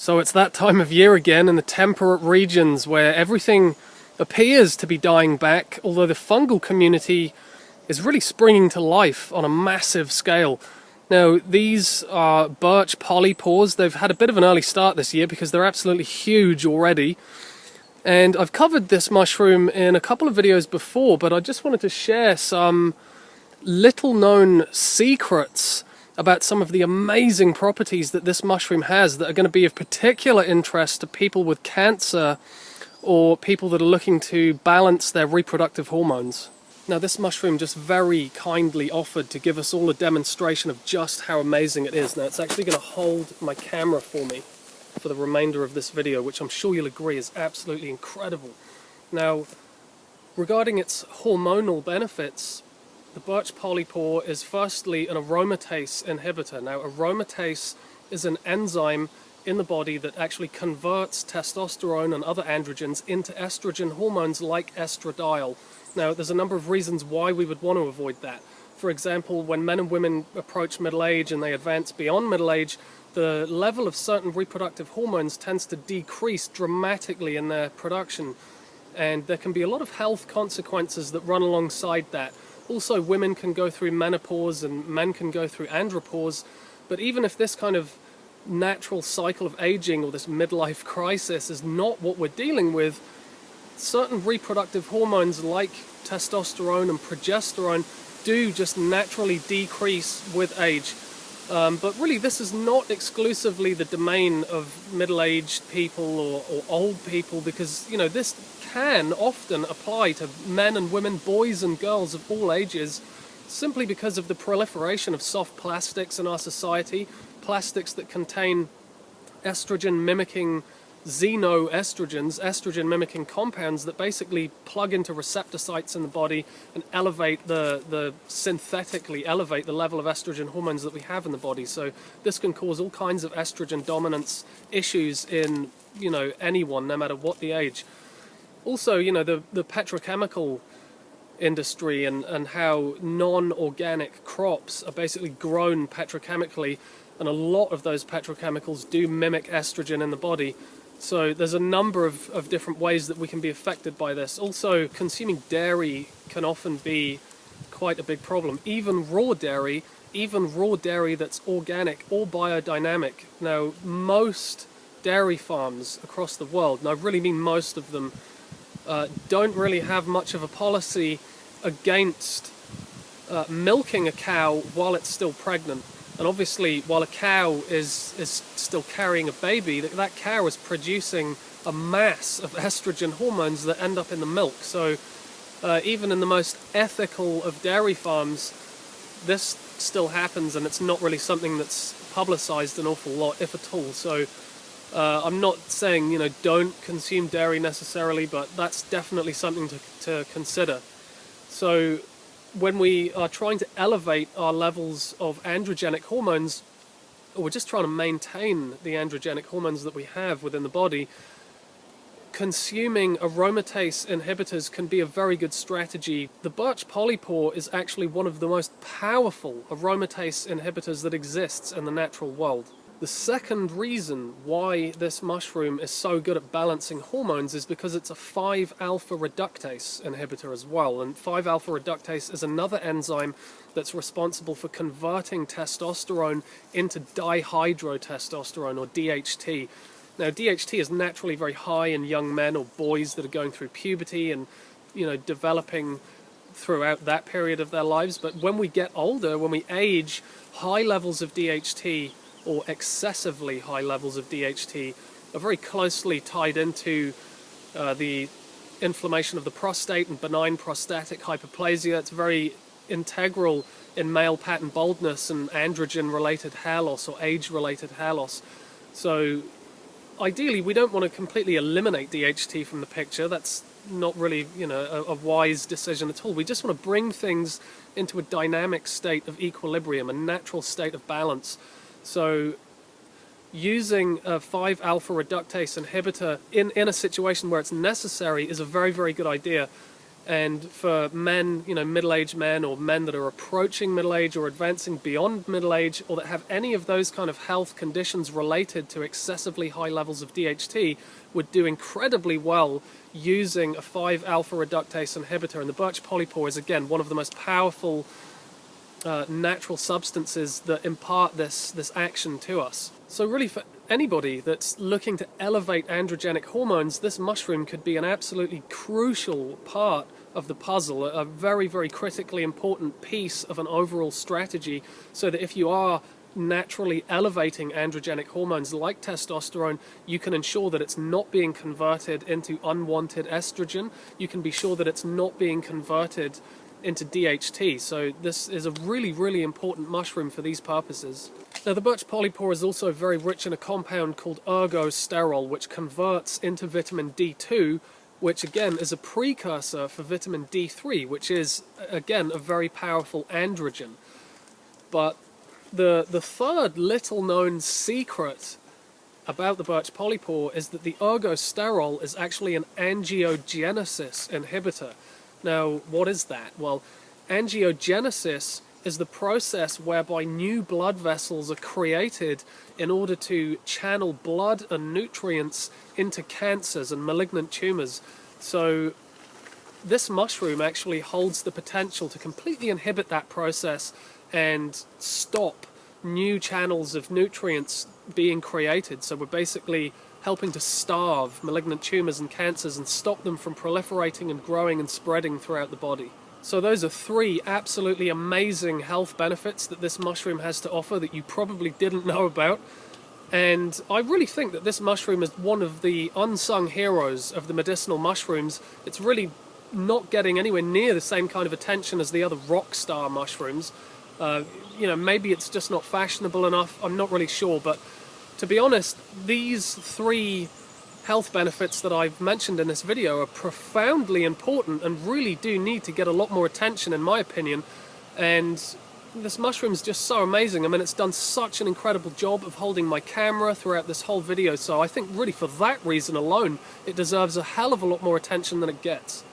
So it's that time of year again in the temperate regions where everything appears to be dying back, although the fungal community is really springing to life on a massive scale. Now, these are Birch Polypores. They've had a bit of an early start this year because they're absolutely huge already. And I've covered this mushroom in a couple of videos before, but I just wanted to share some little known secrets about some of the amazing properties that this mushroom has that are going to be of particular interest to people with cancer or people that are looking to balance their reproductive hormones. Now, this mushroom just very kindly offered to give us all a demonstration of just how amazing it is. Now, it's actually going to hold my camera for me for the remainder of this video, which I'm sure you'll agree is absolutely incredible. Now, regarding its hormonal benefits, the Birch Polypore is firstly an aromatase inhibitor. Now, aromatase is an enzyme in the body that actually converts testosterone and other androgens into estrogen hormones like estradiol. Now, there's a number of reasons why we would want to avoid that. For example, when men and women approach middle age and they advance beyond middle age, the level of certain reproductive hormones tends to decrease dramatically in their production. And there can be a lot of health consequences that run alongside that. Also, women can go through menopause and men can go through andropause. But even if this kind of natural cycle of aging or this midlife crisis is not what we're dealing with, certain reproductive hormones like testosterone and progesterone do just naturally decrease with age. But really, this is not exclusively the domain of middle-aged people or old people, because, you know, this can often apply to men and women, boys and girls of all ages, simply because of the proliferation of soft plastics in our society, plastics that contain estrogen-mimicking xenoestrogens, estrogen-mimicking compounds that basically plug into receptor sites in the body and synthetically elevate the level of estrogen hormones that we have in the body. So this can cause all kinds of estrogen dominance issues in, you know, anyone, no matter what the age. Also, you know, the petrochemical industry and how non-organic crops are basically grown petrochemically, and a lot of those petrochemicals do mimic estrogen in the body. So there's a number of different ways that we can be affected by this. Also, consuming dairy can often be quite a big problem. Even raw dairy that's organic or biodynamic. Now, most dairy farms across the world, and I really mean most of them, don't really have much of a policy against milking a cow while it's still pregnant. And obviously, while a cow is still carrying a baby, that cow is producing a mass of estrogen hormones that end up in the milk. So even in the most ethical of dairy farms, this still happens, and it's not really something that's publicized an awful lot, if at all. So I'm not saying, you know, don't consume dairy necessarily, but that's definitely something to consider. So when we are trying to elevate our levels of androgenic hormones, or we're just trying to maintain the androgenic hormones that we have within the body, consuming aromatase inhibitors can be a very good strategy. The Birch Polypore is actually one of the most powerful aromatase inhibitors that exists in the natural world. The second reason why this mushroom is so good at balancing hormones is because it's a 5-alpha reductase inhibitor as well. And 5-alpha reductase is another enzyme that's responsible for converting testosterone into dihydrotestosterone, or DHT. Now, DHT is naturally very high in young men or boys that are going through puberty and, you know, developing throughout that period of their lives. But when we get older, when we age, high levels of DHT or excessively high levels of DHT are very closely tied into the inflammation of the prostate and benign prostatic hyperplasia. It's very integral in male pattern baldness and androgen-related hair loss or age-related hair loss. So ideally, we don't want to completely eliminate DHT from the picture. That's not really, you know, a wise decision at all. We just want to bring things into a dynamic state of equilibrium, a natural state of balance. So using a 5-alpha reductase inhibitor in a situation where it's necessary is a very, very good idea. And for men, middle-aged men or men that are approaching middle age or advancing beyond middle age, or that have any of those kind of health conditions related to excessively high levels of DHT, would do incredibly well using a 5-alpha reductase inhibitor. And the Birch Polypore is, again, one of the most powerful natural substances that impart this action to us. So really, for anybody that's looking to elevate androgenic hormones, this mushroom could be an absolutely crucial part of the puzzle, a very, very critically important piece of an overall strategy, so that if you are naturally elevating androgenic hormones like testosterone, you can ensure that it's not being converted into unwanted estrogen. You can be sure that it's not being converted into DHT. So this is a really, really important mushroom for these purposes. Now, the Birch Polypore is also very rich in a compound called ergosterol, which converts into vitamin D2, which again is a precursor for vitamin D3, which is again a very powerful androgen. But the third little known secret about the Birch Polypore is that the ergosterol is actually an angiogenesis inhibitor. Now, what is that? Well, angiogenesis is the process whereby new blood vessels are created in order to channel blood and nutrients into cancers and malignant tumors. So this mushroom actually holds the potential to completely inhibit that process and stop new channels of nutrients being created. So we're basically helping to starve malignant tumors and cancers and stop them from proliferating and growing and spreading throughout the body. So those are 3 absolutely amazing health benefits that this mushroom has to offer that you probably didn't know about. And I really think that this mushroom is one of the unsung heroes of the medicinal mushrooms. It's really not getting anywhere near the same kind of attention as the other rock star mushrooms. Maybe it's just not fashionable enough, I'm not really sure, but to be honest, these 3 health benefits that I've mentioned in this video are profoundly important and really do need to get a lot more attention, in my opinion. And this mushroom is just so amazing. I mean, it's done such an incredible job of holding my camera throughout this whole video, so I think really for that reason alone, it deserves a hell of a lot more attention than it gets.